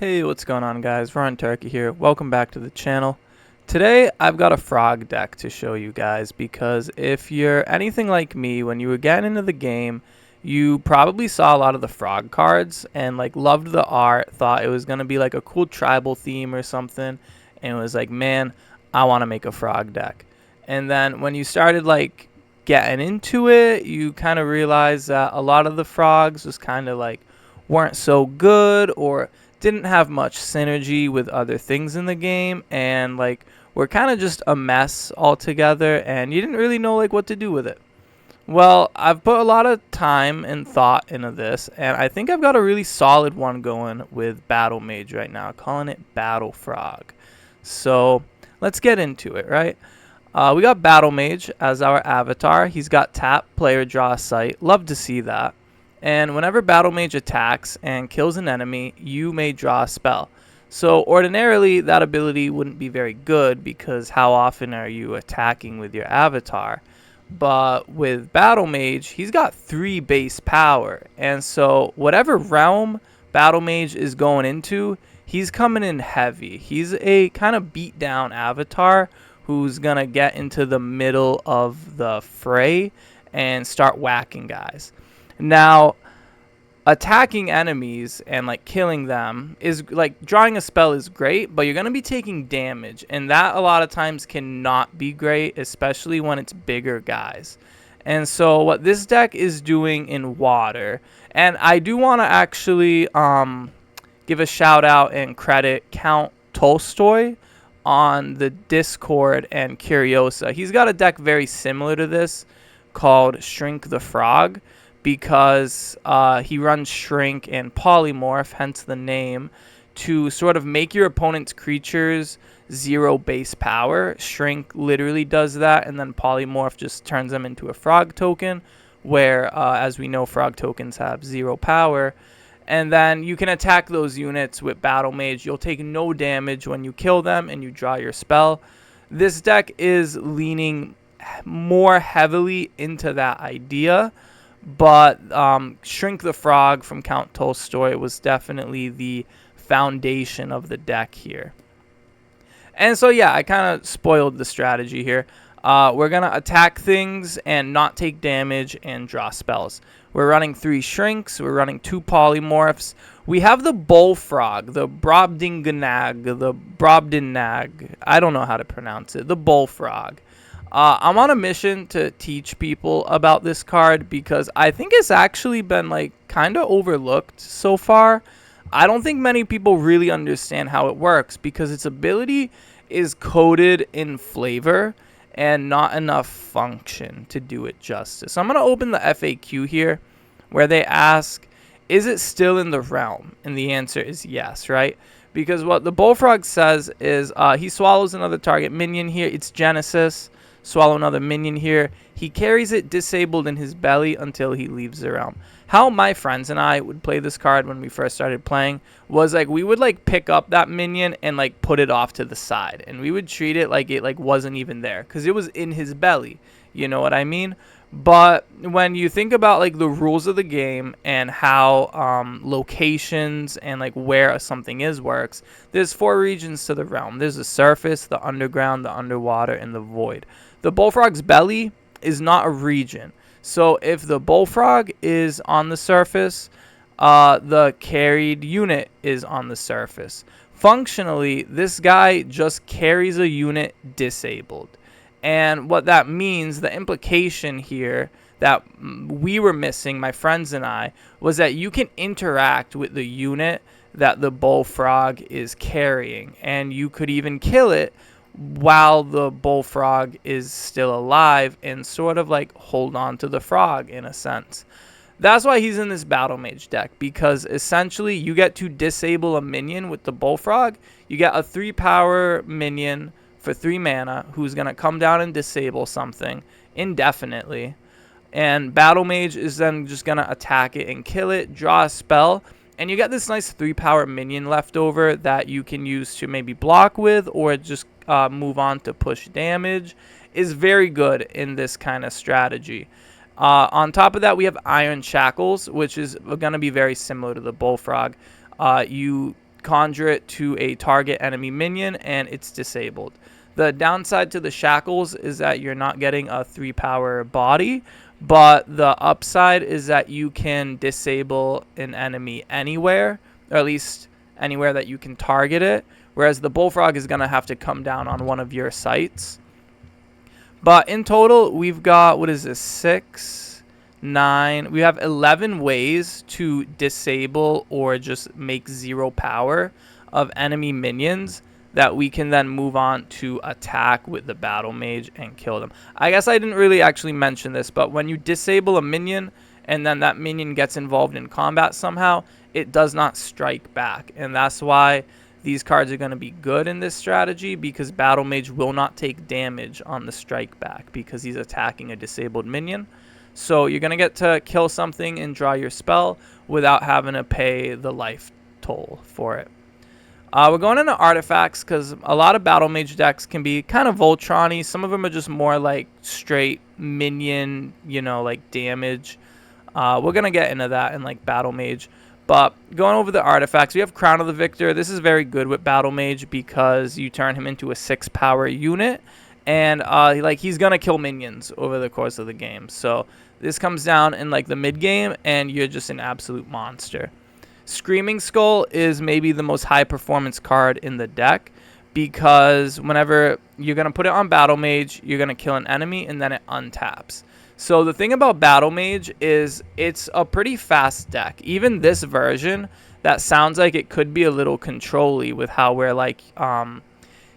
Hey, what's going on, guys? Ron Turkey here. Welcome back to the channel. Today I've got a frog deck to show you guys because if you're anything like me, when you were getting into the game, you probably saw a lot of the frog cards and loved the art, thought it was going to be like a cool tribal theme or something, and was like, man, I want to make a frog deck. And then when you started getting into it, you kind of realized that a lot of the frogs was kind of weren't so good or didn't have much synergy with other things in the game, and were kind of just a mess altogether, and you didn't really know what to do with it. Well, I've put a lot of time and thought into this, and I think I've got a really solid one going with Battlemage right now, calling it Battle Frog. So let's get into it, right? We got Battlemage as our avatar. He's got tap, player draw a site. Love to see that. And whenever Battlemage attacks and kills an enemy, you may draw a spell. So ordinarily, that ability wouldn't be very good because how often are you attacking with your avatar? But with Battlemage, he's got 3 base power. And so whatever realm Battlemage is going into, he's coming in heavy. He's a kind of beat down avatar who's going to get into the middle of the fray and start whacking guys. Now, attacking enemies and killing them is drawing a spell is great, but you're going to be taking damage, and that a lot of times cannot be great, especially when it's bigger guys. And so what this deck is doing in water, and I do want to actually give a shout out and credit Count Tolstoy on the Discord and Curiosa. He's got a deck very similar to this called Shrink the Frog, because he runs Shrink and Polymorph, hence the name, to sort of make your opponent's creatures 0 base power. Shrink literally does that, and then Polymorph just turns them into a frog token, where, as we know, frog tokens have 0 power. And then you can attack those units with Battlemage. You'll take no damage when you kill them, and you draw your spell. This deck is leaning more heavily into that idea, but Shrink the Frog from Count Tolstoy was definitely the foundation of the deck here. And so yeah, I kind of spoiled the strategy here. We're going to attack things and not take damage and draw spells. We're running 3 Shrinks. We're running 2 Polymorphs. We have the Bullfrog, the Brobdingnag. I don't know how to pronounce it. The Bullfrog. I'm on a mission to teach people about this card because I think it's actually been kind of overlooked so far. I don't think many people really understand how it works because its ability is coded in flavor and not enough function to do it justice. So I'm going to open the FAQ here where they ask, is it still in the realm? And the answer is yes, right? Because what the Bullfrog says is he swallows another target minion here. It's Genesis. Swallow another minion here. He carries it disabled in his belly until he leaves the realm. How my friends and I would play this card when we first started playing was we would pick up that minion and put it off to the side, and we would treat it like it wasn't even there because it was in his belly. You know what I mean? But when you think about the rules of the game and how locations and where something is works, there's 4 regions to the realm. There's the surface, the underground, the underwater, and the void. The Bullfrog's belly is not a region. So if the Bullfrog is on the surface, the carried unit is on the surface. Functionally, this guy just carries a unit disabled. And what that means, the implication here that we were missing, my friends and I, was that you can interact with the unit that the Bullfrog is carrying. And you could even kill it while the Bullfrog is still alive and sort of hold on to the frog in a sense. That's why he's in this Battlemage deck, because essentially you get to disable a minion with the Bullfrog. You get a 3 power minion for 3 mana who's going to come down and disable something indefinitely. And Battlemage is then just going to attack it and kill it, draw a spell, and you get this nice 3 power minion left over that you can use to maybe block with or just move on to push damage. Is very good in this kind of strategy. On top of that, we have Iron Shackles, which is going to be very similar to the Bullfrog. You conjure it to a target enemy minion, and it's disabled. The downside to the shackles is that you're not getting a 3-power body, but the upside is that you can disable an enemy anywhere, or at least anywhere that you can target it, whereas the bullfrog is going to have to come down on one of your sites. But in total, we've got, what is this, 6, 9, we have 11 ways to disable or just make 0 power of enemy minions that we can then move on to attack with the battle mage and kill them. I guess I didn't really actually mention this, but when you disable a minion and then that minion gets involved in combat somehow, it does not strike back. And that's why these cards are going to be good in this strategy, because battle mage will not take damage on the strike back because he's attacking a disabled minion. So you're going to get to kill something and draw your spell without having to pay the life toll for it. We're going into artifacts because a lot of battle mage decks can be kind of Voltron-y. Some of them are just more like straight minion, you know, like damage. We're going to get into that in like battle mage. But going over the artifacts, we have Crown of the Victor. This is very good with battle mage because you turn him into a 6-power unit. And like he's going to kill minions over the course of the game. So this comes down in like the mid game and you're just an absolute monster. Screaming Skull is maybe the most high performance card in the deck because whenever you're going to put it on Battle Mage, you're going to kill an enemy and then it untaps. So the thing about Battle Mage is it's a pretty fast deck. Even this version, that sounds like it could be a little control-y with how we're like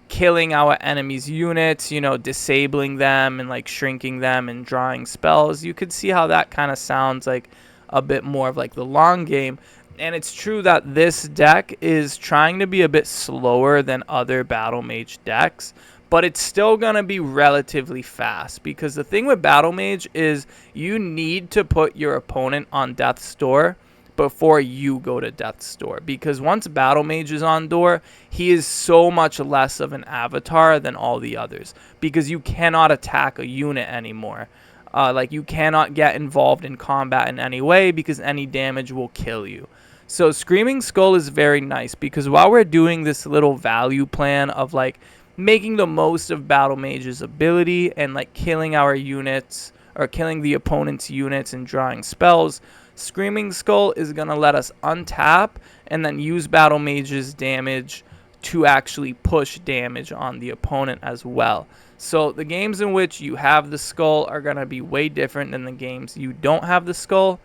killing our enemies' units, you know, disabling them and like shrinking them and drawing spells. You could see how that kind of sounds like a bit more of like the long game. And it's true that this deck is trying to be a bit slower than other Battle Mage decks, but it's still going to be relatively fast because the thing with Battle Mage is you need to put your opponent on Death's Door before you go to Death's Door, because once Battle Mage is on door, he is so much less of an avatar than all the others because you cannot attack a unit anymore. Like you cannot get involved in combat in any way because any damage will kill you. So Screaming Skull is very nice because while we're doing this little value plan of like making the most of Battle Mage's ability and like killing our units or killing the opponent's units and drawing spells, Screaming Skull is going to let us untap and then use Battle Mage's damage to actually push damage on the opponent as well. So the games in which you have the skull are going to be way different than the games you don't have the skull.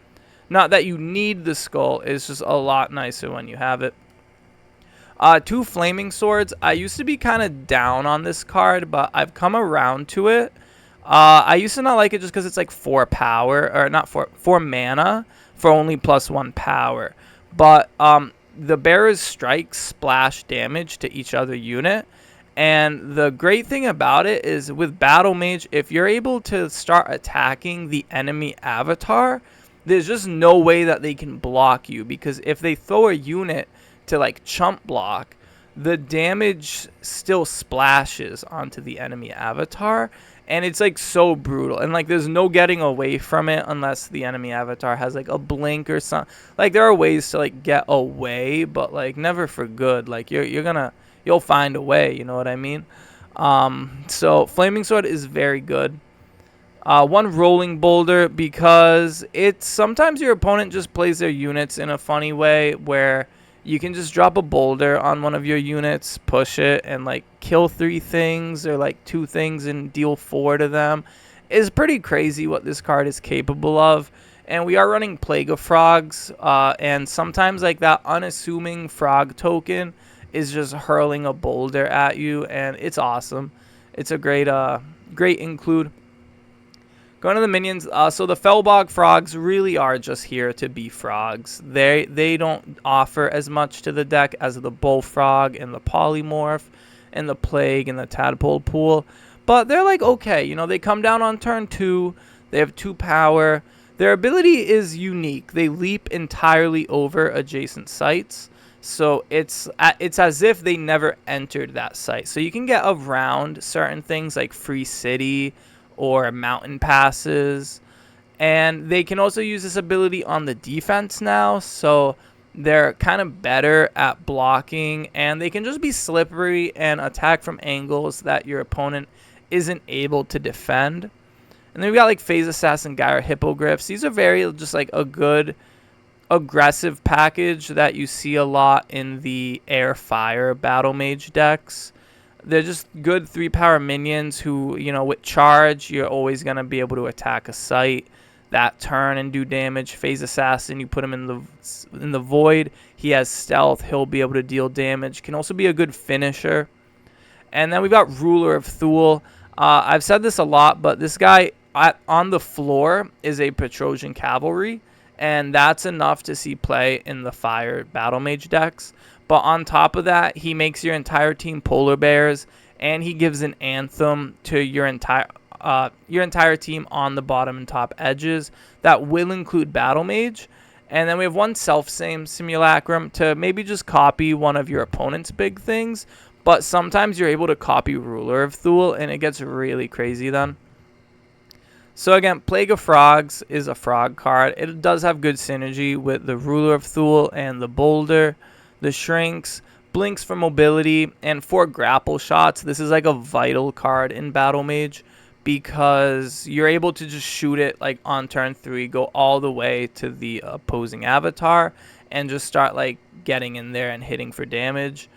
Not that you need the skull, it's just a lot nicer when you have it. 2 Flaming Swords. I used to be kind of down on this card, but I've come around to it. I used to not like it just because it's like 4 power, or not 4 mana for only +1 power. But the Bearer's Strike splash damage to each other unit. And the great thing about it is with Battle Mage, if you're able to start attacking the enemy avatar, there's just no way that they can block you, because if they throw a unit to like chump block, the damage still splashes onto the enemy avatar, and it's like so brutal, and like there's no getting away from it unless the enemy avatar has like a blink or something. Like there are ways to like get away, but like never for good. Like you'll find a way, you know what I mean? So Flaming Sword is very good. 1 Rolling Boulder, because it's sometimes your opponent just plays their units in a funny way where you can just drop a boulder on one of your units, push it, and like kill 3 things or like 2 things and deal 4 to them. It's pretty crazy what this card is capable of. And we are running Plague of Frogs, and sometimes like that unassuming frog token is just hurling a boulder at you, and it's awesome. It's a great include. Going to the minions, so the Fellbog Frogs really are just here to be frogs. They don't offer as much to the deck as the Bullfrog and the Polymorph and the Plague and the Tadpole Pool. But they're like okay, you know, they come down on turn 2. They have 2 power. Their ability is unique. They leap entirely over adjacent sites. So it's as if they never entered that site. So you can get around certain things like Free City or mountain passes, and they can also use this ability on the defense now. So They're kind of better at blocking, and they can just be slippery and attack from angles that your opponent isn't able to defend. And then we got like Phase Assassin, Gyre, Hippogriffs. These are very just like a good aggressive package that you see a lot in the Air Fire Battlemage decks. They're just good 3-power minions who, you know, with charge, you're always going to be able to attack a site that turn and do damage. Phase Assassin, you put him in the void. He has stealth. He'll be able to deal damage. Can also be a good finisher. And then we've got Ruler of Thule. I've said this a lot, but this guy on the floor is a Petrosian Cavalry, and that's enough to see play in the Fire Battlemage decks. But on top of that, he makes your entire team Polar Bears, and he gives an Anthem to your entire team on the bottom and top edges. That will include Battlemage. And then we have one Self-Same Simulacrum to maybe just copy one of your opponent's big things. But sometimes you're able to copy Ruler of Thule, and it gets really crazy then. So again, Plague of Frogs is a frog card. It does have good synergy with the Ruler of Thule and the Boulder. The Shrinks, Blinks for mobility, and for grapple shots. This is like a vital card in Battlemage because you're able to just shoot it like on turn 3, go all the way to the opposing avatar, and just start like getting in there and hitting for damage.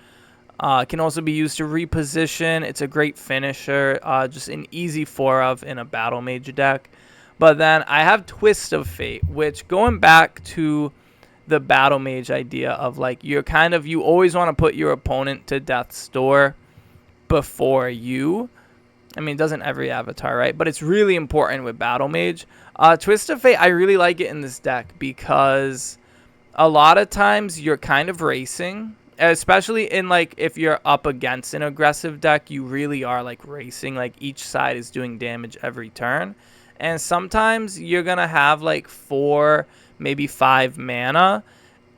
Can also be used to reposition. It's a great finisher, just an easy 4-of in a Battlemage deck. But then I have Twist of Fate, which going back to the Battlemage idea of like you always want to put your opponent to death's door before you. I mean, it doesn't every avatar, right? But it's really important with Battlemage. Twist of Fate, I really like it in this deck because a lot of times you're kind of racing, especially in like if you're up against an aggressive deck, you really are like racing. Like each side is doing damage every turn. And sometimes you're going to have like 4, maybe 5 mana,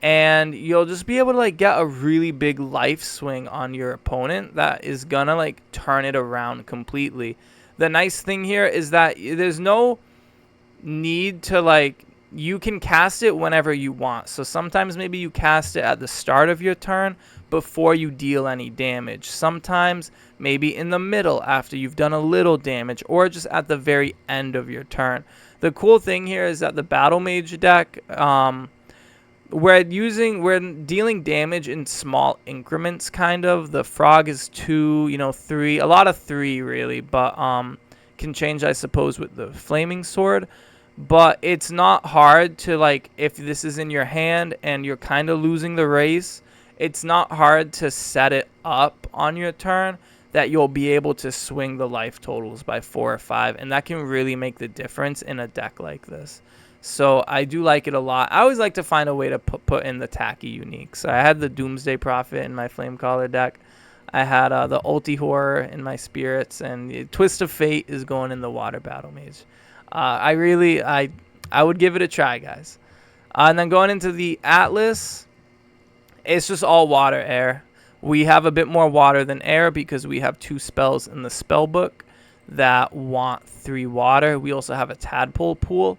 and you'll just be able to like get a really big life swing on your opponent that is going to like turn it around completely. The nice thing here is that there's no need to like, you can cast it whenever you want. So sometimes maybe you cast it at the start of your turn before you deal any damage. Sometimes maybe in the middle after you've done a little damage, or just at the very end of your turn. The cool thing here is that the Battlemage deck, we're dealing damage in small increments kind of. The Frog is 2, 3, a lot of 3 really, but can change I suppose with the Flaming Sword. But it's not hard to, like, if this is in your hand and you're kind of losing the race, it's not hard to set it up on your turn that you'll be able to swing the life totals by 4 or 5. And that can really make the difference in a deck like this. So I do like it a lot. I always like to find a way to put in the tacky uniques. So I had the Doomsday Prophet in my Flamecaller deck. I had the Ulti Horror in my Spirits. And Twist of Fate is going in the Water Battlemage. I would give it a try, guys. And then going into the Atlas, it's just all water air. We have a bit more water than air because we have 2 spells in the spell book that want 3 water. We also have a Tadpole Pool,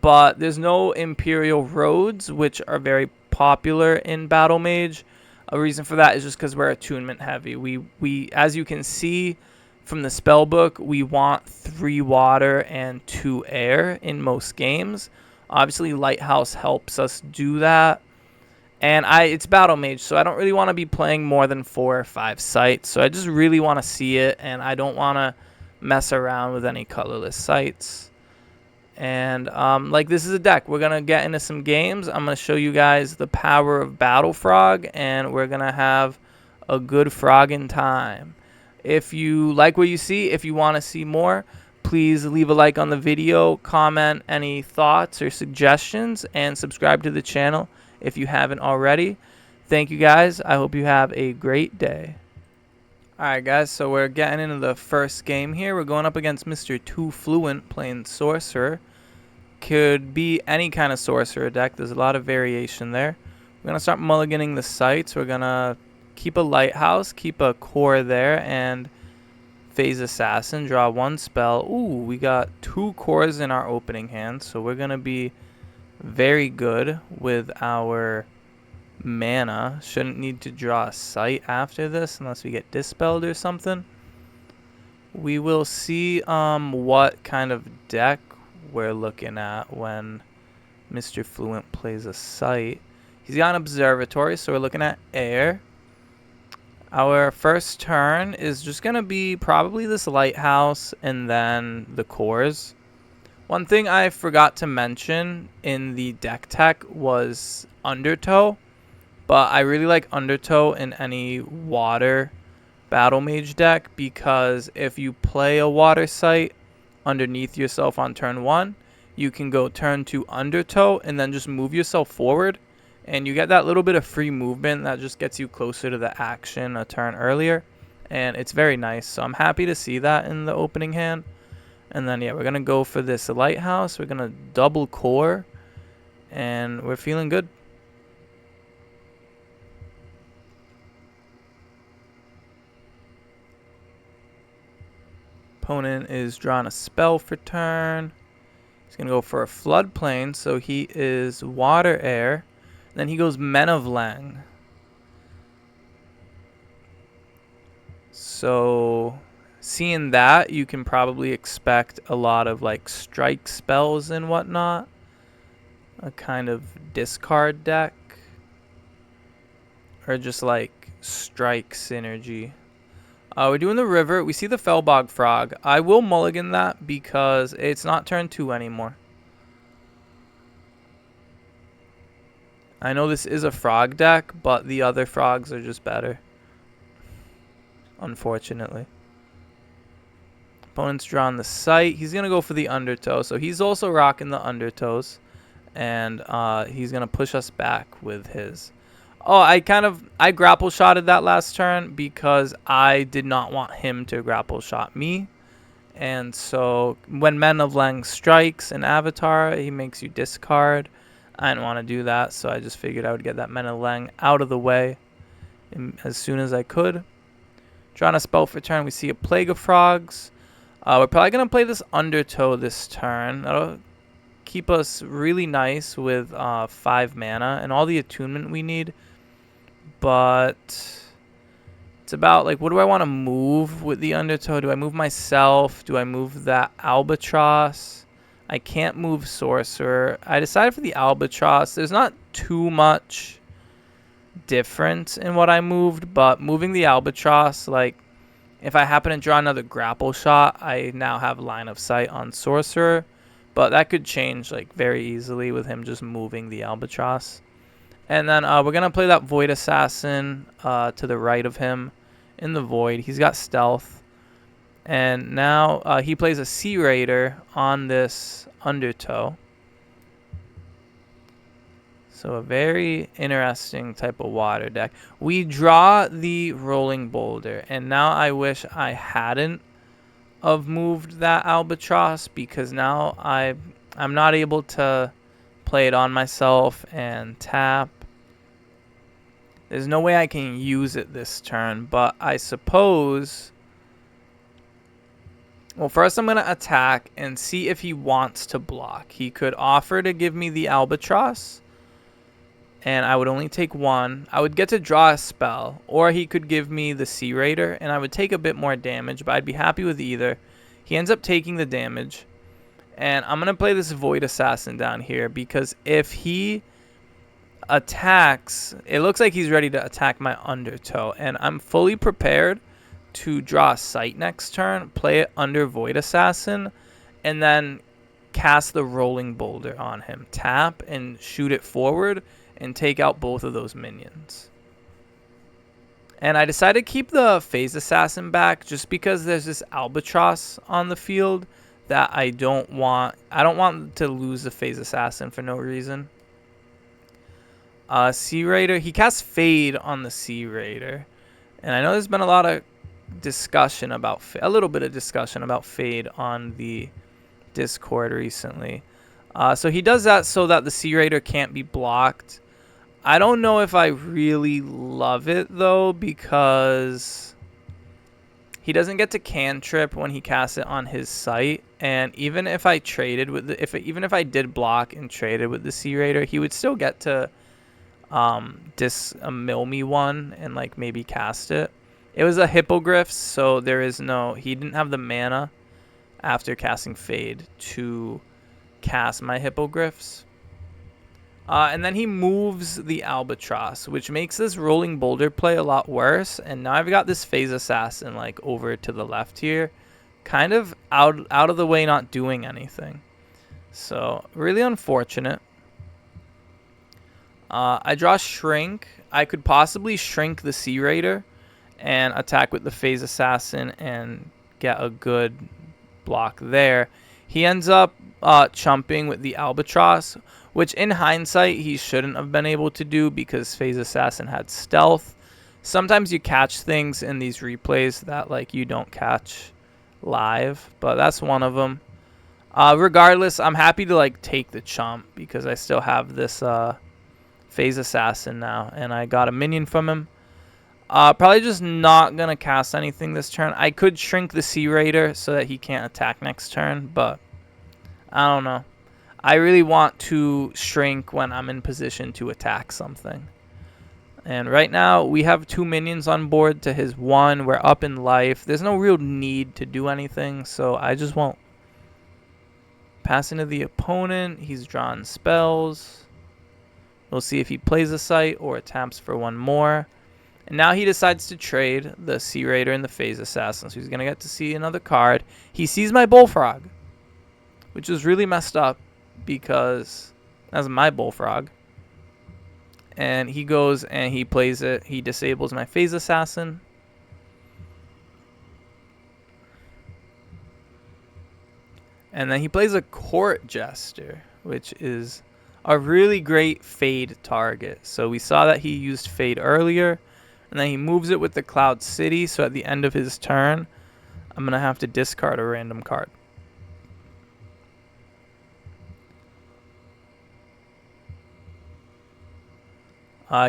but there's no Imperial Roads, which are very popular in Battlemage. A reason for that is just because we're attunement heavy. We as you can see from the spell book, we want 3 water and 2 air in most games. Obviously, Lighthouse helps us do that. And it's Battlemage, so I don't really want to be playing more than 4 or 5 sites. So I just really want to see it, and I don't want to mess around with any colorless sites. And like this is a deck. We're going to get into some games. I'm going to show you guys the power of Battle Frog, and we're going to have a good Froggin time. If you like what you see, if you want to see more, please leave a like on the video, comment any thoughts or suggestions, and subscribe to the channel if you haven't already. Thank you guys. I hope you have a great day. Alright guys, so we're getting into the first game here. We're going up against Mr. Too Fluent playing Sorcerer. Could be any kind of Sorcerer deck. There's a lot of variation there. We're going to start mulliganing the sites. We're going to keep a Lighthouse, keep a Core there, and Phase Assassin, draw 1 spell. Ooh, we got 2 cores in our opening hand, so we're going to be very good with our mana. Shouldn't need to draw a sight after this unless we get dispelled or something. We will see what kind of deck we're looking at when Mr. Fluent plays a sight. He's got an observatory, so we're looking at air. Our first turn is just going to be probably this lighthouse and then the cores. One thing I forgot to mention in the deck tech was Undertow, but I really like Undertow in any Water Battlemage deck because if you play a water site underneath yourself on turn 1, you can go turn 2 Undertow and then just move yourself forward, and you get that little bit of free movement that just gets you closer to the action a turn earlier, and it's very nice. So I'm happy to see that in the opening hand. And then, yeah, we're going to go for this lighthouse. We're going to double core, and we're feeling good. Opponent is drawing a spell for turn. He's going to go for a floodplain, so he is Water Air. Then he goes Men of Lang. So seeing that, you can probably expect a lot of like strike spells and whatnot. A kind of discard deck. Or just like strike synergy. We're doing the river. We see the Fellbog Frog. I will mulligan that because it's not turn 2 anymore. I know this is a frog deck, but the other frogs are just better. Unfortunately. Opponent's drawing the sight. He's going to go for the Undertow. So he's also rocking the Undertows. And he's going to push us back with his... Oh, I grapple shotted that last turn because I did not want him to grapple shot me. And so when Men of Lang strikes an avatar, he makes you discard. I didn't want to do that, so I just figured I would get that Men of Lang out of the way as soon as I could. Drawing a spell for turn, we see a Plague of Frogs. We're probably going to play this Undertow this turn. That'll keep us really nice with 5 mana and all the attunement we need. But it's about, like, what do I want to move with the Undertow? Do I move myself? Do I move that Albatross? I can't move Sorcerer. I decided for the Albatross. There's not too much difference in what I moved, but moving the Albatross, like, if I happen to draw another grapple shot, I now have line of sight on Sorcerer. But that could change, like, very easily with him just moving the Albatross. And then we're going to play that Void Assassin to the right of him in the Void. He's got Stealth. And now he plays a Sea Raider on this Undertow. So a very interesting type of water deck. We draw the Rolling Boulder. And now I wish I hadn't have moved that Albatross, because now I'm not able to play it on myself and tap. There's no way I can use it this turn, but I suppose... Well, first I'm going to attack and see if he wants to block. He could offer to give me the Albatross, and I would only take 1. I would get to draw a spell, or he could give me the Sea Raider, and I would take a bit more damage, but I'd be happy with either. He ends up taking the damage, and I'm going to play this Void Assassin down here, because if he attacks, it looks like he's ready to attack my Undertow, and I'm fully prepared to draw a sight next turn, play it under Void Assassin, and then cast the Rolling Boulder on him. Tap and shoot it forward and take out both of those minions. And I decided to keep the Phase Assassin back just because there's this Albatross on the field that I don't want. I don't want to lose the Phase Assassin for no reason. Sea Raider, he casts Fade on the Sea Raider. And I know there's been a lot of discussion about a little bit of discussion about Fade on the Discord recently. So he does that so that the Sea Raider can't be blocked. I don't know if I really love it though, because he doesn't get to cantrip when he casts it on his site, and even if I traded with even if I did block and traded with the Sea Raider, he would still get to mill me one and like maybe cast it. It was a hippogriff, so there is no, he didn't have the mana after casting Fade to cast my hippogriffs. And then he moves the albatross, which makes this rolling boulder play a lot worse. And now I've got this phase assassin like over to the left here, kind of out of the way, not doing anything. So really unfortunate. I draw Shrink. I could possibly shrink the Sea Raider and attack with the phase assassin and get a good block there. He ends up chumping with the albatross, which in hindsight he shouldn't have been able to do because phase assassin had stealth. Sometimes you catch things in these replays that like you don't catch live, but that's one of them. Regardless, I'm happy to like take the chump because I still have this phase assassin now, and I got a minion from him. Probably just not gonna cast anything this turn. I could shrink the Sea Raider so that he can't attack next turn, but I don't know. I really want to shrink when I'm in position to attack something. And right now we have 2 minions on board to his 1. We're up in life. There's no real need to do anything, so I just won't. Pass into the opponent. He's drawn spells. We'll see if he plays a site or taps for 1 more. And now he decides to trade the Sea Raider and the Phase Assassin. So he's going to get to see another card. He sees my Bullfrog, which is really messed up because that's my Bullfrog. And he goes and he plays it. He disables my Phase Assassin. And then he plays a Court Jester, which is a really great Fade target. So we saw that he used Fade earlier. And then he moves it with the Cloud City. So at the end of his turn, I'm going to have to discard a random card.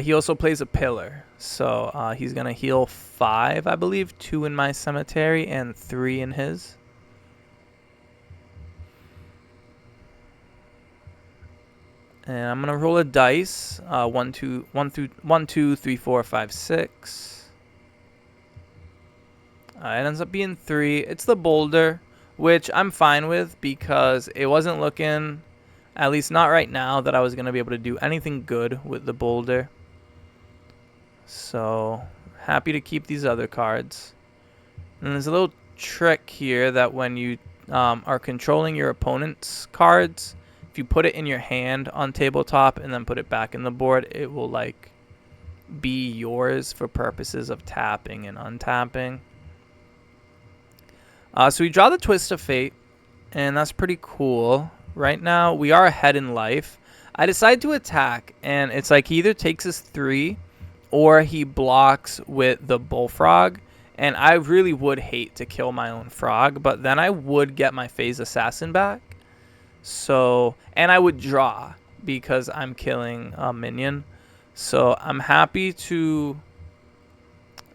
He also plays a Pillar. So he's going to heal 5, I believe. 2 in my cemetery and 3 in his. And I'm gonna roll a dice. 1, 2, 3, 4, 5, 6. It ends up being 3. It's the boulder, which I'm fine with because it wasn't looking, at least not right now, that I was gonna be able to do anything good with the boulder. So happy to keep these other cards. And there's a little trick here that when you are controlling your opponent's cards, if you put it in your hand on tabletop and then put it back in the board, it will like be yours for purposes of tapping and untapping. So we draw the Twist of Fate, and that's pretty cool. Right now, we are ahead in life. I decide to attack, and it's like he either takes us 3 or he blocks with the Bullfrog. And I really would hate to kill my own frog, but then I would get my Phase Assassin back. So, and I would draw because I'm killing a minion. So I'm happy to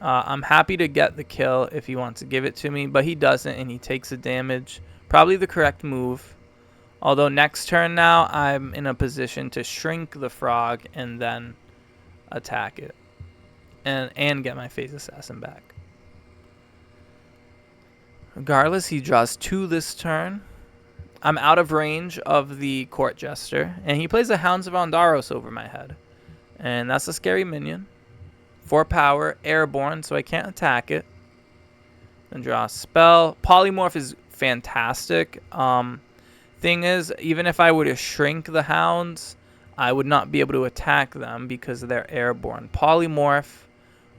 get the kill if he wants to give it to me, but he doesn't, and he takes the damage. Probably the correct move. Although next turn now I'm in a position to shrink the frog and then attack it and get my Phase Assassin back. Regardless, he draws 2 this turn. I'm out of range of the Court Jester, and he plays a Hounds of Ondaros over my head. And that's a scary minion. 4 power, airborne, so I can't attack it. Then draw a spell. Polymorph is fantastic. Thing is, even if I were to shrink the Hounds, I would not be able to attack them because they're airborne. Polymorph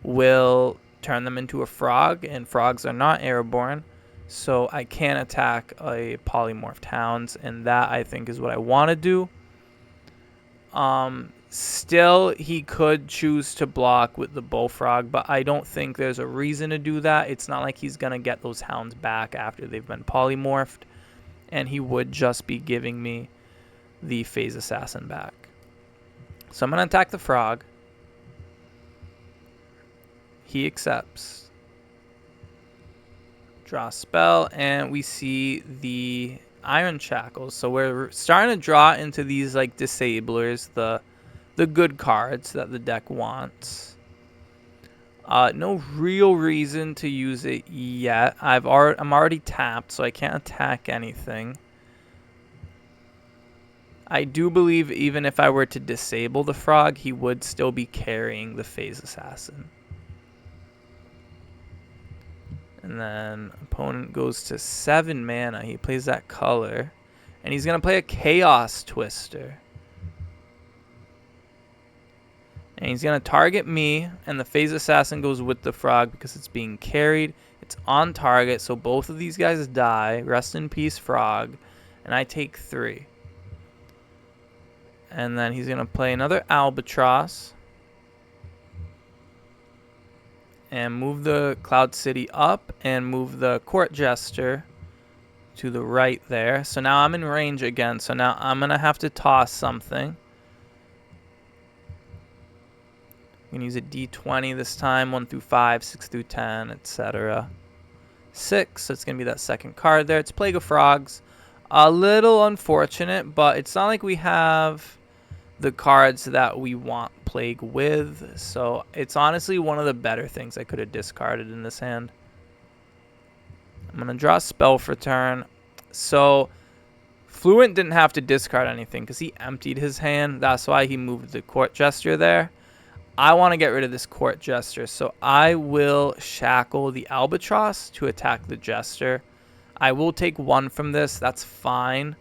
will turn them into a frog, and frogs are not airborne. So I can't attack a polymorphed Hounds, and that I think is what I want to do. Still, he could choose to block with the Bullfrog, but I don't think there's a reason to do that. It's not like he's going to get those Hounds back after they've been polymorphed, and he would just be giving me the Phase Assassin back. So I'm going to attack the frog. He accepts. Draw a spell, and we see the Iron Shackles. So we're starting to draw into these like disablers, the the good cards that the deck wants. No real reason to use it yet. I'm already tapped, so I can't attack anything. I do believe even if I were to disable the Frog, he would still be carrying the Phase Assassin. And then opponent goes to 7 mana. He plays that color. And he's going to play a Chaos Twister. And he's going to target me, and the Phase Assassin goes with the Frog because it's being carried. It's on target, so both of these guys die. Rest in peace, Frog. And I take 3. And then he's going to play another Albatross. And move the Cloud City up and move the Court Jester to the right there. So now I'm in range again. So now I'm going to have to toss something. I'm going to use a D20 this time. 1 through 5, 6 through 10, etc. 6. So it's going to be that second card there. It's Plague of Frogs. A little unfortunate, but it's not like we have the cards that we want Plague with, so it's honestly one of the better things I could have discarded in this hand. I'm going to draw a spell for turn. So Fluent didn't have to discard anything because he emptied his hand. That's why he moved the Court Jester there. I want to get rid of this Court Jester, so I will shackle the Albatross to attack the Jester. I will take 1 from this. That's fine.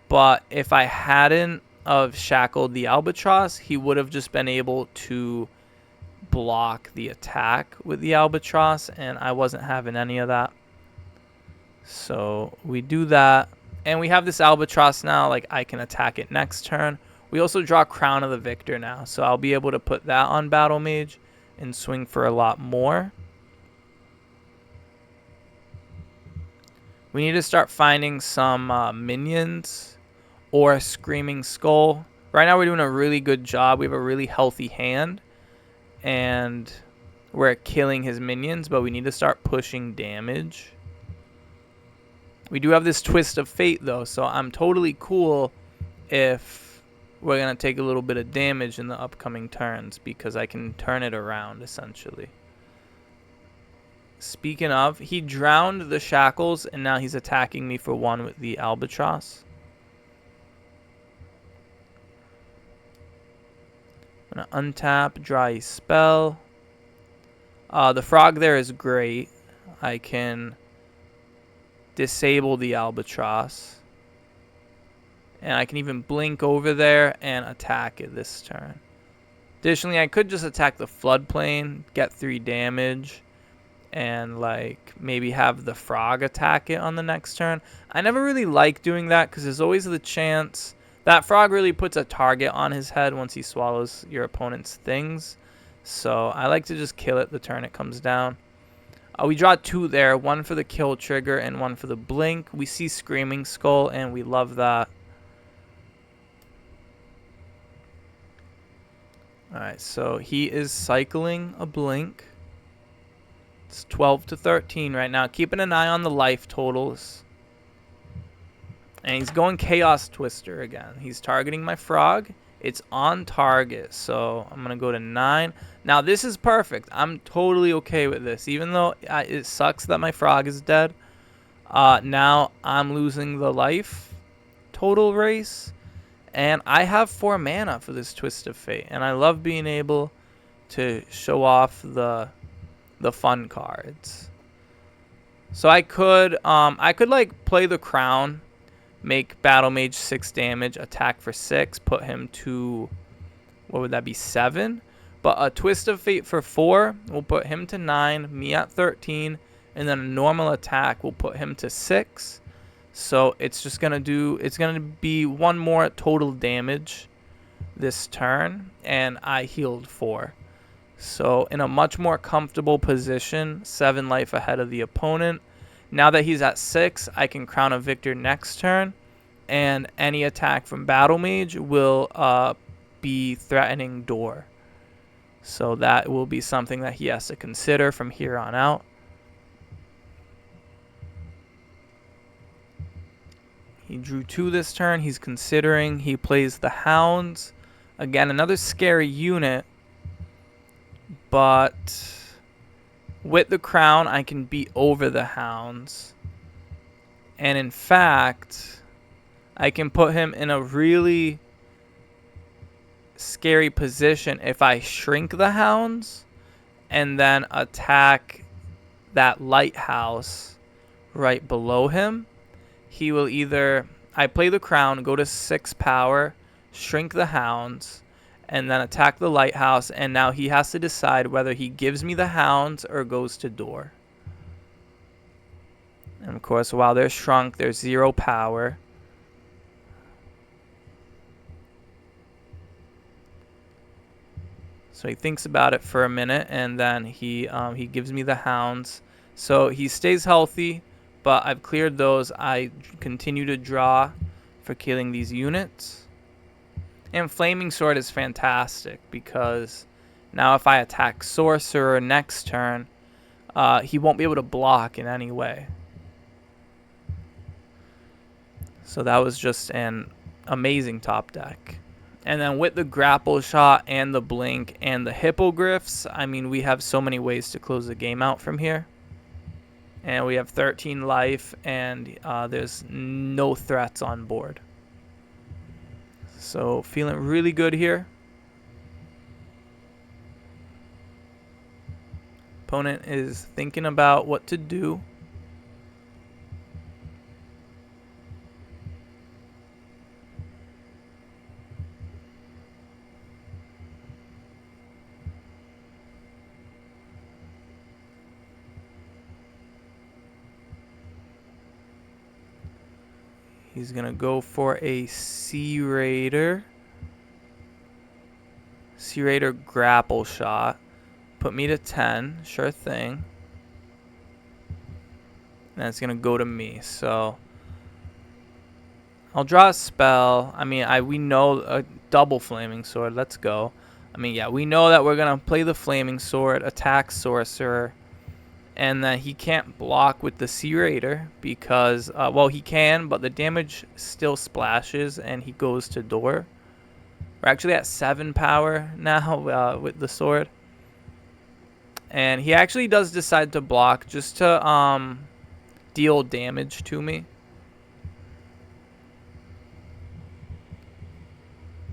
But if I hadn't of shackled the Albatross, he would have just been able to block the attack with the Albatross, and I wasn't having any of that. So we do that, and we have this Albatross now. Like, I can attack it next turn. We also draw Crown of the Victor now, so I'll be able to put that on Battlemage and swing for a lot more. We need to start finding some minions or a Screaming Skull. Right now we're doing a really good job. We have a really healthy hand, and we're killing his minions, but we need to start pushing damage. We do have this Twist of Fate, though, so I'm totally cool if we're going to take a little bit of damage in the upcoming turns because I can turn it around, essentially. Speaking of, he drowned the Shackles, and now he's attacking me for 1 with the Albatross. I'm going to untap, draw a spell. The Frog there is great. I can disable the Albatross. And I can even blink over there and attack it this turn. Additionally, I could just attack the Floodplain, get 3 damage, and like maybe have the Frog attack it on the next turn. I never really like doing that because there's always the chance that Frog really puts a target on his head once he swallows your opponent's things. So I like to just kill it the turn it comes down. We draw 2 there, 1 for the kill trigger and 1 for the blink. We see Screaming Skull, and we love that. Alright, so he is cycling a blink. It's 12 to 13 right now. Keeping an eye on the life totals. And he's going Chaos Twister again. He's targeting my Frog. It's on target, so I'm going to go to 9. Now, this is perfect. I'm totally okay with this. Even though it sucks that my Frog is dead, now I'm losing the life total race. And I have 4 mana for this Twist of Fate. And I love being able to show off the fun cards. So I could like play the Crown, make Battlemage 6 damage, attack for 6, put him to, what would that be, 7? But a Twist of Fate for 4 will put him to 9, me at 13, and then a normal attack will put him to 6. So it's just going to be 1 more total damage this turn, and I healed 4. So in a much more comfortable position, 7 life ahead of the opponent. Now that he's at 6, I can Crown a Victor next turn, and any attack from Battlemage will be threatening Door. So that will be something that he has to consider from here on out. He drew 2 this turn. He's considering. He plays the Hounds. Again, another scary unit, but with the crown, I can beat over the hounds. And in fact, I can put him in a really scary position if I shrink the hounds and then attack that lighthouse right below him. He will either, I play the crown, go to 6 power, shrink the hounds, and then attack the lighthouse, and now he has to decide whether he gives me the hounds or goes to door. And of course, while they're shrunk, there's 0 power. So he thinks about it for a minute, and then he gives me the hounds. So he stays healthy, but I've cleared those. I continue to draw for killing these units. And Flaming Sword is fantastic because now if I attack Sorcerer next turn, he won't be able to block in any way. So that was just an amazing top deck. And then with the grapple shot and the blink and the hippogriffs, I mean, we have so many ways to close the game out from here. And we have 13 life, and there's no threats on board. So feeling really good here. Opponent is thinking about what to do. He's going to go for a Sea Raider. Sea Raider grapple shot. Put me to 10. Sure thing. And it's going to go to me. So I'll draw a spell. I mean, we know a double Flaming Sword. Let's go. I mean, yeah, we know that we're going to play the Flaming Sword, attack Sorcerer. And then he can't block with the Sea Raider because, well, he can, but the damage still splashes and he goes to door. We're actually at 7 power now with the sword. And he actually does decide to block just to deal damage to me.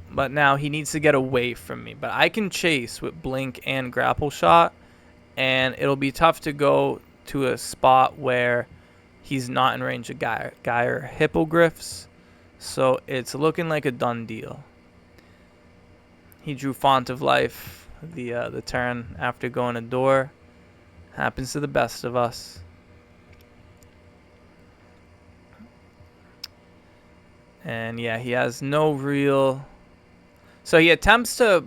But now he needs to get away from me. But I can chase with blink and grapple shot. And it'll be tough to go to a spot where he's not in range of Gyre hippogriffs. So it's looking like a done deal. He drew Font of Life the turn after going to door. Happens to the best of us. And yeah, he has no real... So he attempts to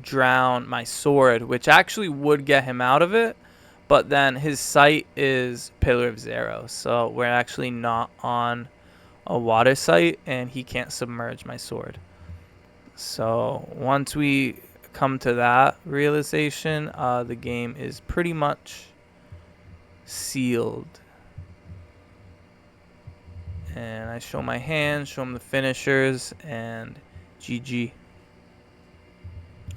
drown my sword, which actually would get him out of it, but then his site is Pillar of Zero, so we're actually not on a water site and he can't submerge my sword. So once we come to that realization, the game is pretty much sealed. And I show my hand, show him the finishers, and GG.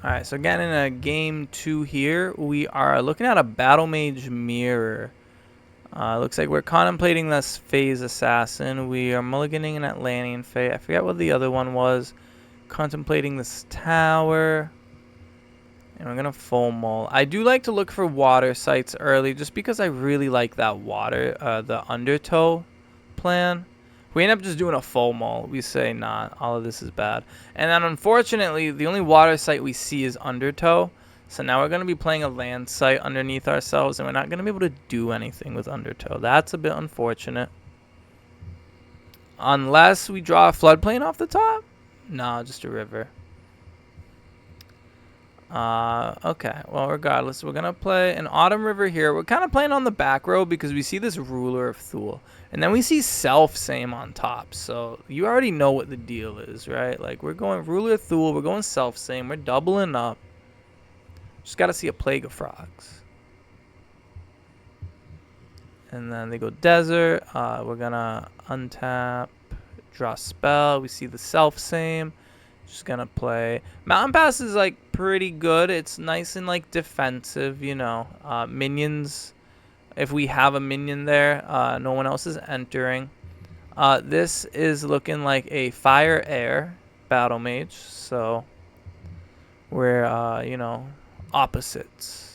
Alright, so again in a game 2 here, we are looking at a Battlemage mirror. Looks like we're contemplating this Phase Assassin. We are mulliganing an Atlantean Fae. I forget what the other one was. Contemplating this tower. And we're going to full mull. I do like to look for water sites early just because I really like that water, the undertow plan. We end up just doing a full mull. We say, nah, all of this is bad. And then, unfortunately, the only water site we see is Undertow. So now we're going to be playing a land site underneath ourselves, and we're not going to be able to do anything with Undertow. That's a bit unfortunate. Unless we draw a floodplain off the top? No, just a river. Okay, well, regardless, we're going to play an Autumn River here. We're kind of playing on the back row because we see this Ruler of Thule. And then we see Self-Same on top. So you already know what the deal is, right? Like, we're going Ruler of Thule. We're going Self-Same. We're doubling up. Just got to see a Plague of Frogs. And then they go Desert. We're going to untap, draw Spell. We see the Self-Same. Just gonna play. Mountain Pass is like pretty good. It's nice and like defensive, you know. Minions, if we have a minion there, no one else is entering. This is looking like a Fire Air Battlemage, so we're you know, opposites.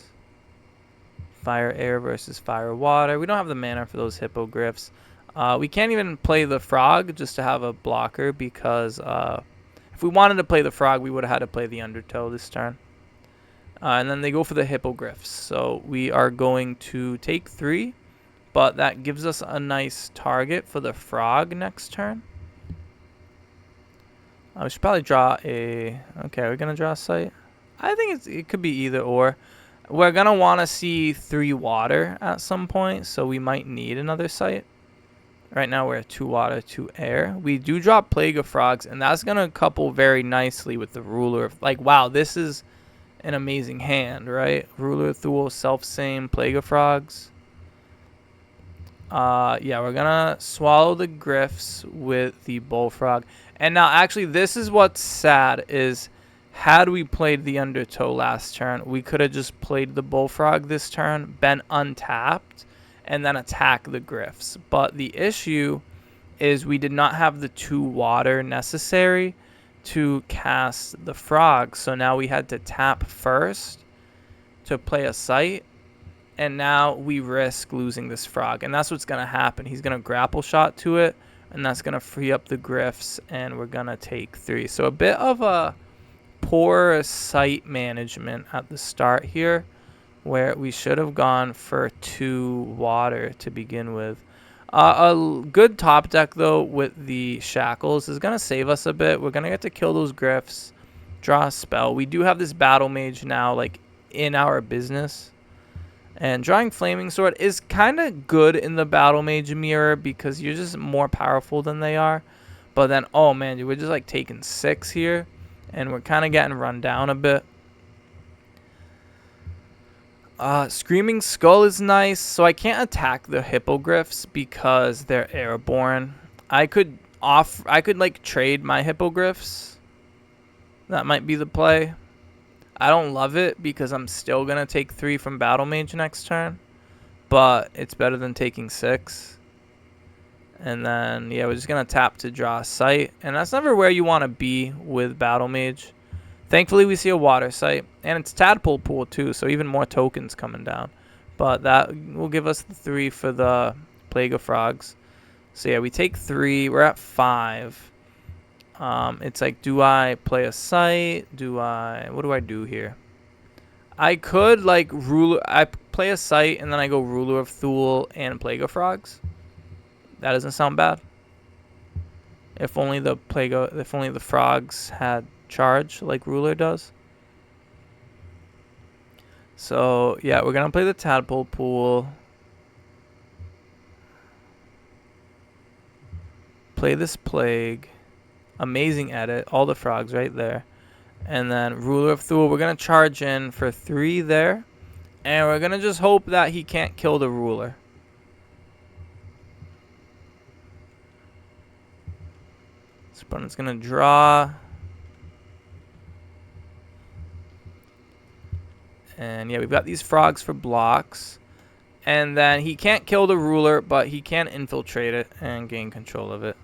Fire Air versus Fire Water. We don't have the mana for those hippogriffs. We can't even play the frog just to have a blocker because if we wanted to play the frog, we would have had to play the undertow this turn. And then they go for the hippogriffs. So we are going to take 3, but that gives us a nice target for the frog next turn. We should probably draw a... Okay, we're going to draw a site. I think it could be either or. We're going to want to see 3 water at some point, so we might need another site. Right now we're at 2 water, 2 air. We do drop Plague of Frogs, and that's going to couple very nicely with the Ruler. Like, wow, this is an amazing hand, right? Ruler, Thule, Self-Same, Plague of Frogs. Yeah, we're going to swallow the Griffs with the Bullfrog. And now, actually, this is what's sad is had we played the Undertow last turn, we could have just played the Bullfrog this turn, been untapped, and then attack the Griffs. But the issue is we did not have the 2 water necessary to cast the frog. So now we had to tap first to play a site. And now we risk losing this frog. And that's what's going to happen. He's going to grapple shot to it. And that's going to free up the Griffs. And we're going to take 3. So a bit of a poor site management at the start here, where we should have gone for 2 water to begin with. A good top deck, though, with the Shackles is going to save us a bit. We're going to get to kill those Griffs, draw a spell. We do have this Battle Mage now, like, in our business. And drawing Flaming Sword is kind of good in the Battle Mage mirror because you're just more powerful than they are. But then, oh, man, dude, we're just, like, taking 6 here. And we're kind of getting run down a bit. Screaming Skull is nice, so I can't attack the Hippogriffs because they're airborne. I could like trade my Hippogriffs. That might be the play. I don't love it because I'm still gonna take 3 from Battle Mage next turn, but it's better than taking 6. And then yeah, we're just gonna tap to draw a site, and that's never where you want to be with Battle Mage. Thankfully, we see a water site, and it's Tadpole Pool, too, so even more tokens coming down. But that will give us the 3 for the Plague of Frogs. So, yeah, we take 3. We're at 5. It's like, do I play a site? What do I do here? I could, like, I play a site, and then I go Ruler of Thule and Plague of Frogs. That doesn't sound bad. If only the frogs had charge like Ruler does. So yeah, we're gonna play the Tadpole Pool, play this Plague, amazing edit, all the frogs right there, and then Ruler of Thule. We're gonna charge in for 3 there, and we're gonna just hope that he can't kill the Ruler. This opponent's gonna draw. And yeah, we've got these frogs for blocks. And then he can't kill the Ruler, but he can infiltrate it and gain control of it.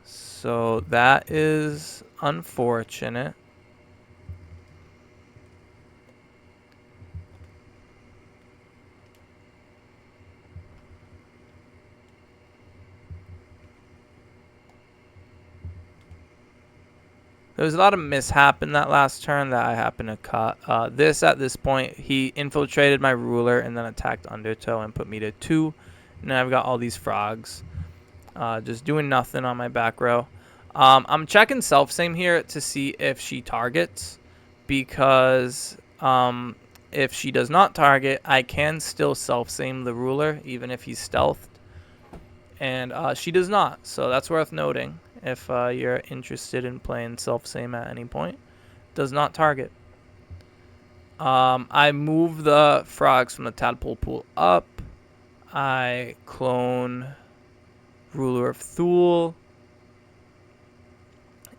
So that is unfortunate. There was a lot of mishap in that last turn that I happened to cut. At this point, he infiltrated my Ruler and then attacked Undertow and put me to 2. And I've got all these frogs just doing nothing on my back row. I'm checking Self-Same here to see if she targets, because if she does not target, I can still Self-Same the Ruler even if he's stealthed. And she does not, so that's worth noting. If you're interested in playing Self-Same at any point, does not target. I move the frogs from the Tadpole Pool up. I clone Ruler of Thule.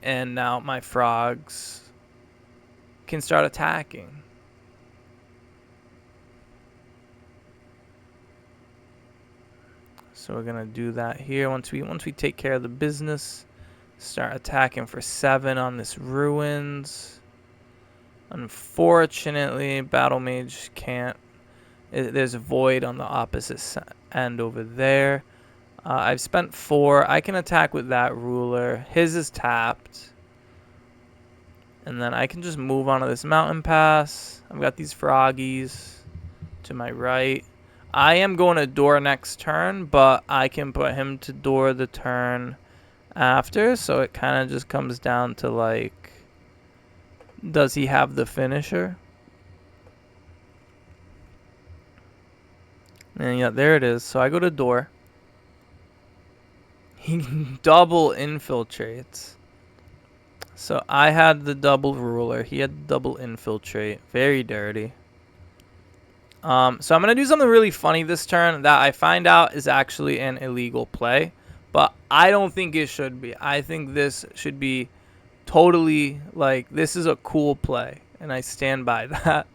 And now my frogs can start attacking. So we're gonna do that here. Once we take care of the business, start attacking for 7 on this ruins. Unfortunately, Battlemage can't. There's a void on the opposite end over there. I've spent 4. I can attack with that ruler. His is tapped. And then I can just move onto this mountain pass. I've got these froggies to my right. I am going to door next turn, but I can put him to door the turn after. So it kind of just comes down to, like, does he have the finisher? And yeah, there it is. So I go to door. He double infiltrates. So I had the double ruler. He had double infiltrate. Very dirty. So I'm going to do something really funny this turn that I find out is actually an illegal play. But I don't think it should be. I think this should be totally, like, this is a cool play. And I stand by that.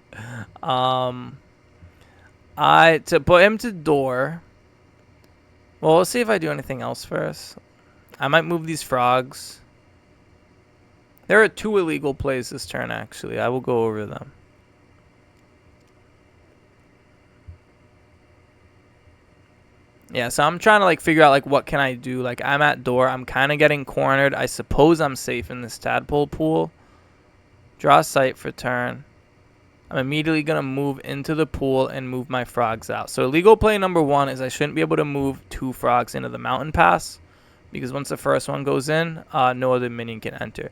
To put him to door. Well, we'll see if I do anything else first. I might move these frogs. There are 2 illegal plays this turn, actually. I will go over them. Yeah, so I'm trying to, like, figure out, like, what can I do. Like, I'm at door. I'm kind of getting cornered. I suppose I'm safe in this tadpole pool. Draw sight for turn. I'm immediately going to move into the pool and move my frogs out. So illegal play number 1 is I shouldn't be able to move 2 frogs into the mountain pass. Because once the first one goes in, no other minion can enter.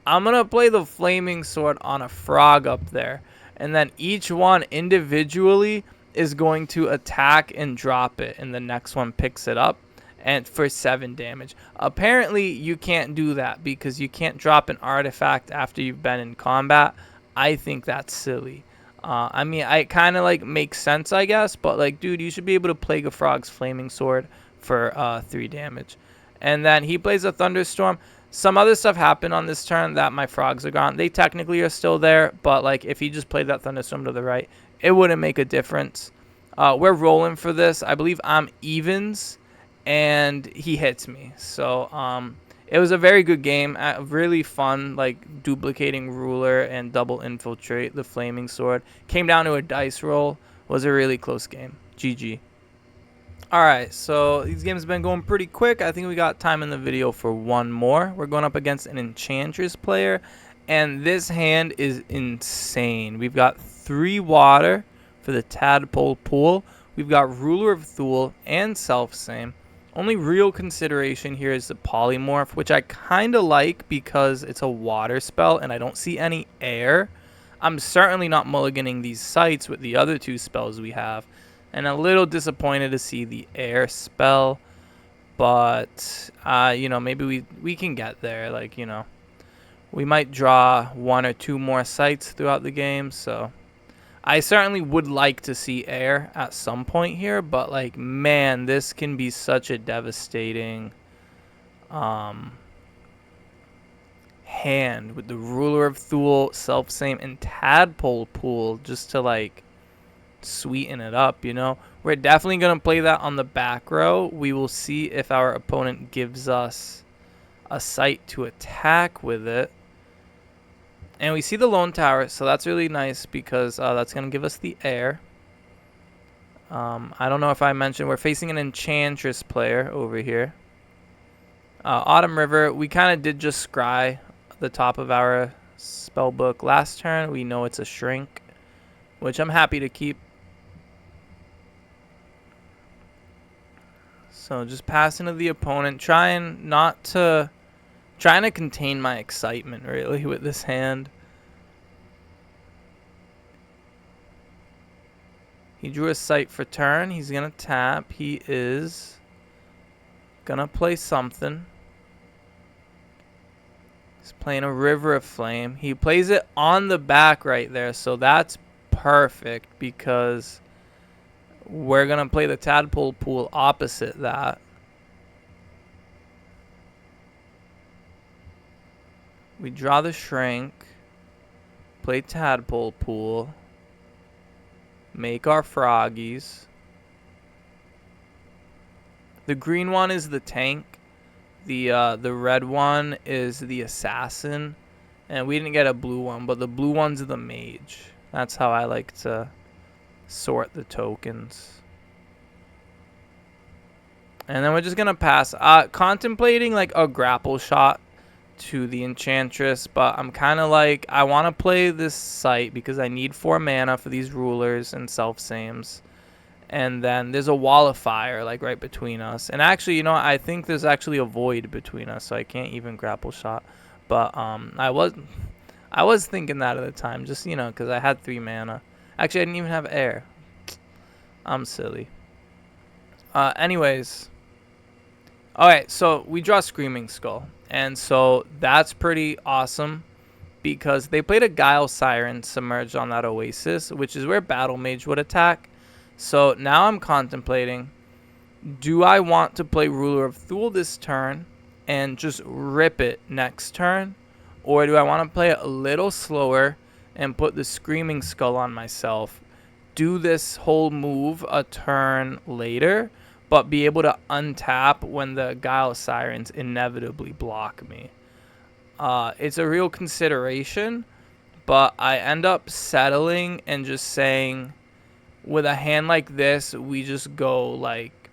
I'm going to play the flaming sword on a frog up there. And then each one individually is going to attack and drop it. And the next one picks it up and for 7 damage. Apparently, you can't do that because you can't drop an artifact after you've been in combat. I think that's silly. I mean, it kind of, like, makes sense, I guess. But, like, dude, you should be able to Plague a Frog's flaming sword for 3 damage. And then he plays a thunderstorm. Some other stuff happened on this turn that my frogs are gone. They technically are still there, but, like, if he just played that thunderstorm to the right, it wouldn't make a difference. We're rolling for this. I believe I'm evens, and he hits me. So it was a very good game. Really fun, like, duplicating ruler and double infiltrate the flaming sword. Came down to a dice roll. Was a really close game. GG. Alright, so these games have been going pretty quick. I think we got time in the video for one more. We're going up against an Enchantress player, and this hand is insane. We've got 3 water for the Tadpole Pool. We've got Ruler of Thule and Self-Same. Only real consideration here is the Polymorph, which I kind of like because it's a water spell, and I don't see any air. I'm certainly not mulliganing these sites with the other 2 spells we have. And a little disappointed to see the air spell. But, you know, maybe we can get there. Like, you know, we might draw 1 or 2 more sites throughout the game. So, I certainly would like to see air at some point here. But, like, man, this can be such a devastating hand. With the Ruler of Thule, Self-Same, and Tadpole Pool. Just to, like, sweeten it up, you know. We're definitely going to play that on the back row. We will see if our opponent gives us a site to attack with it. And we see the Lone Tower, so that's really nice because that's going to give us the air. I don't know if I mentioned we're facing an Enchantress player over here. Autumn River, we kind of did just scry the top of our spell book last turn. We know it's a shrink, which I'm happy to keep. So just passing to the opponent, trying to contain my excitement really with this hand. He drew a sight for turn. He's gonna tap. He is gonna play something. He's playing a River of Flame. He plays it on the back right there, so that's perfect because we're going to play the Tadpole Pool opposite that. We draw the Shrink. Play Tadpole Pool. Make our Froggies. The green one is the tank. The red one is the assassin. And we didn't get a blue one, but the blue one's the mage. That's how I like to sort the tokens. And then we're just going to pass. Contemplating like a grapple shot to the Enchantress, but I'm kind of like, I want to play this site because I need 4 mana for these rulers and self-sames. And then there's a wall of fire like right between us. And actually, you know, I think there's actually a void between us, so I can't even grapple shot. But I was thinking that at the time, just, you know, because I had 3 mana. Actually, I didn't even have air. I'm silly. Anyways. Alright, so we draw Screaming Skull. And so that's pretty awesome because they played a Guile Siren submerged on that Oasis, which is where Battlemage would attack. So now I'm contemplating, do I want to play Ruler of Thule this turn and just rip it next turn? Or do I want to play it a little slower and put the Screaming Skull on myself, do this whole move a turn later, but be able to untap when the Guile Sirens inevitably block me? It's a real consideration, but I end up settling and just saying, with a hand like this, we just go like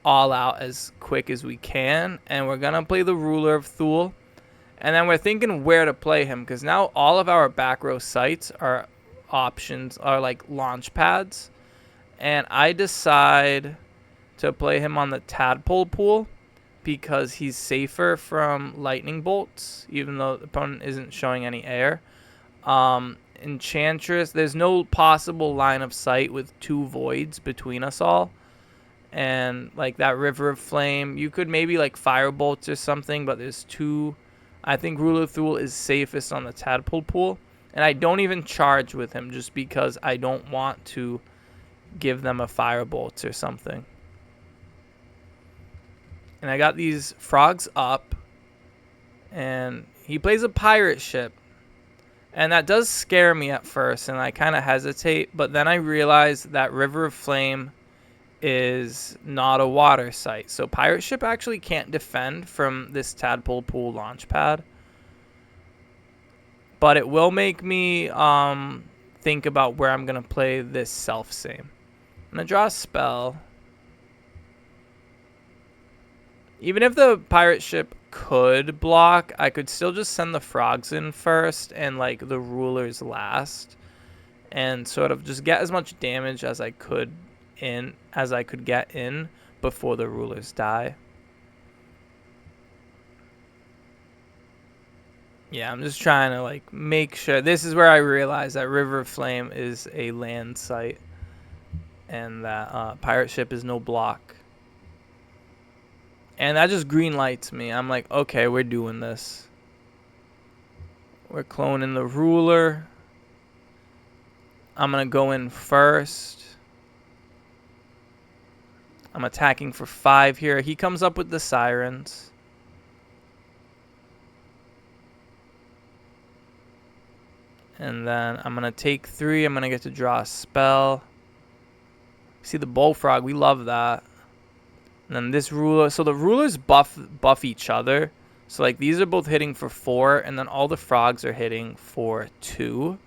all out as quick as we can, and we're gonna play the Ruler of Thule. And then we're thinking where to play him, because now all of our back row sites are options, are like launch pads. And I decide to play him on the Tadpole Pool because he's safer from lightning bolts, even though the opponent isn't showing any air. Enchantress, there's no possible line of sight with 2 voids between us all. And like that River of Flame, you could maybe like Firebolts or something, but there's 2. I think Ruler of Thule is safest on the Tadpole Pool. And I don't even charge with him just because I don't want to give them a Firebolt or something. And I got these frogs up. And he plays a pirate ship. And that does scare me at first, and I kind of hesitate. But then I realize that River of Flame is not a water site. So pirate ship actually can't defend from this Tadpole Pool launch pad. But it will make me think about where I'm going to play this self-same. I'm going to draw a spell. Even if the pirate ship could block, I could still just send the frogs in first and like the rulers last, and sort of just get as much damage as I could get in before the rulers die. Yeah, I'm just trying to like make sure. This is where I realize that River of Flame is a land site and that pirate ship is no block. And that just green lights me. I'm like, okay, we're doing this. We're cloning the ruler. I'm going to go in first. I'm attacking for 5 here. He comes up with the sirens. And then I'm going to take 3. I'm going to get to draw a spell. See the bullfrog. We love that. And then this ruler. So the rulers buff each other. So like these are both hitting for 4. And then all the frogs are hitting for 2.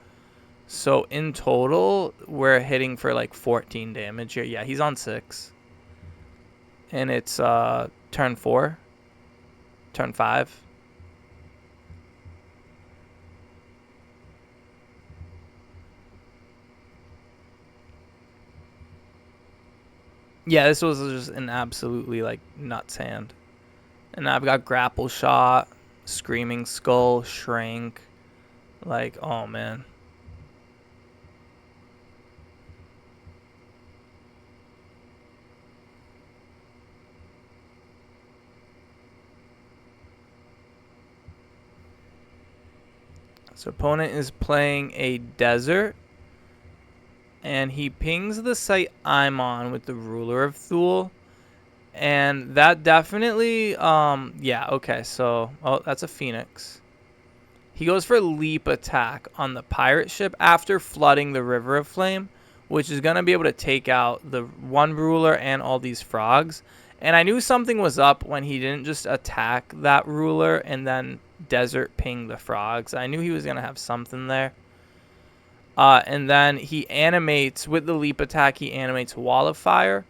So in total, we're hitting for like 14 damage here. Yeah, he's on 6. And it's turn 4. Turn 5. Yeah, this was just an absolutely, like, nuts hand. And I've got Grapple Shot, Screaming Skull, Shrink. Like, oh, man. So opponent is playing a desert. And he pings the site I'm on with the Ruler of Thule. And that definitely, yeah, okay, so, oh, that's a Phoenix. He goes for leap attack on the pirate ship after flooding the River of Flame, which is going to be able to take out the one ruler and all these frogs. And I knew something was up when he didn't just attack that ruler and then desert ping the frogs. I knew he was going to have something there. And then he animates, with the leap attack, he animates Wall of Fire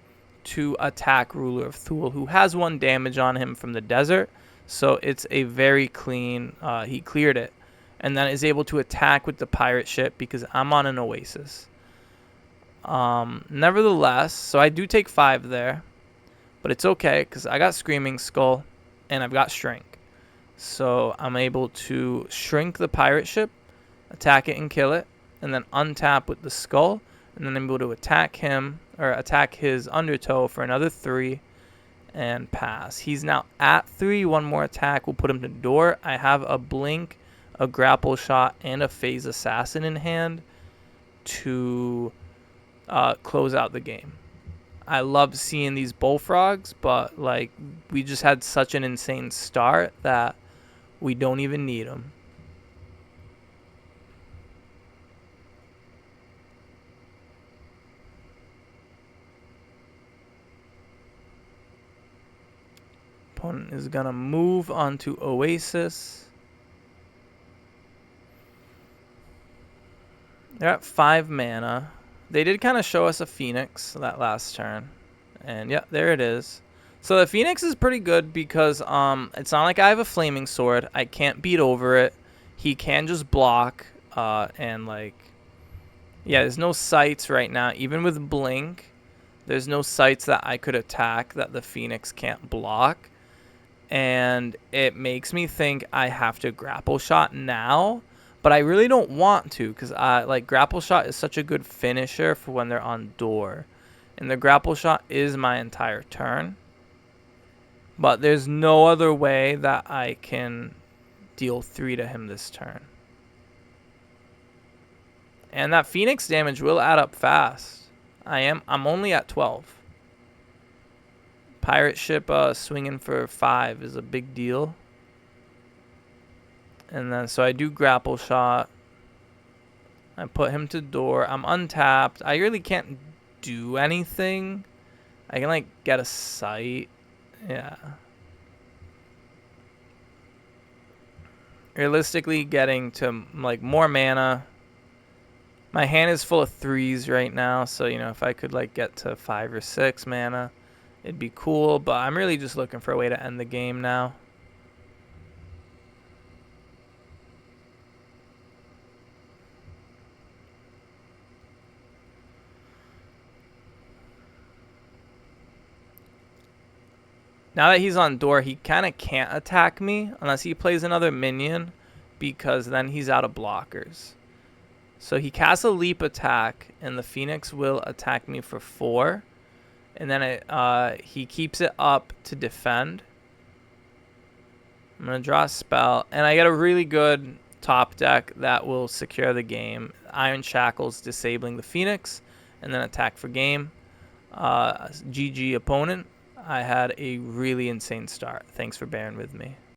to attack Ruler of Thule, who has 1 damage on him from the desert. So it's a very clean, he cleared it. And then is able to attack with the pirate ship because I'm on an oasis. Nevertheless, so I do take 5 there. But it's okay because I got Screaming Skull and I've got Shrink. So I'm able to shrink the pirate ship, attack it and kill it, and then untap with the skull. And then I'm able to attack him, or attack his undertow for another 3 and pass. He's now at 3. 1 more attack will put him to door. I have a blink, a grapple shot, and a phase assassin in hand to close out the game. I love seeing these bullfrogs, but like we just had such an insane start that we don't even need them. Opponent is gonna move onto Oasis. They're at 5 mana. They did kind of show us a Phoenix that last turn. And yeah, there it is. So the Phoenix is pretty good because it's not like I have a Flaming Sword. I can't beat over it. He can just block. And like, yeah, there's no sights right now. Even with Blink, there's no sights that I could attack that the Phoenix can't block. And it makes me think I have to grapple shot now. But I really don't want to because like grapple shot is such a good finisher for when they're on door. And the grapple shot is my entire turn. But there's no other way that I can deal 3 to him this turn. And that Phoenix damage will add up fast. I'm only at 12. Pirate ship swinging for 5 is a big deal. And then, so I do grapple shot. I put him to door. I'm untapped. I really can't do anything. I can, like, get a sight. Yeah. Realistically, getting to, like, more mana. My hand is full of 3s right now. So, you know, if I could, like, get to 5 or 6 mana, it'd be cool. But I'm really just looking for a way to end the game now. Now that he's on door, he kind of can't attack me unless he plays another minion because then he's out of blockers. So he casts a leap attack and the Phoenix will attack me for 4. And then he keeps it up to defend. I'm going to draw a spell. And I get a really good top deck that will secure the game. Iron Shackles disabling the Phoenix and then attack for game. GG opponent. I had a really insane start. Thanks for bearing with me.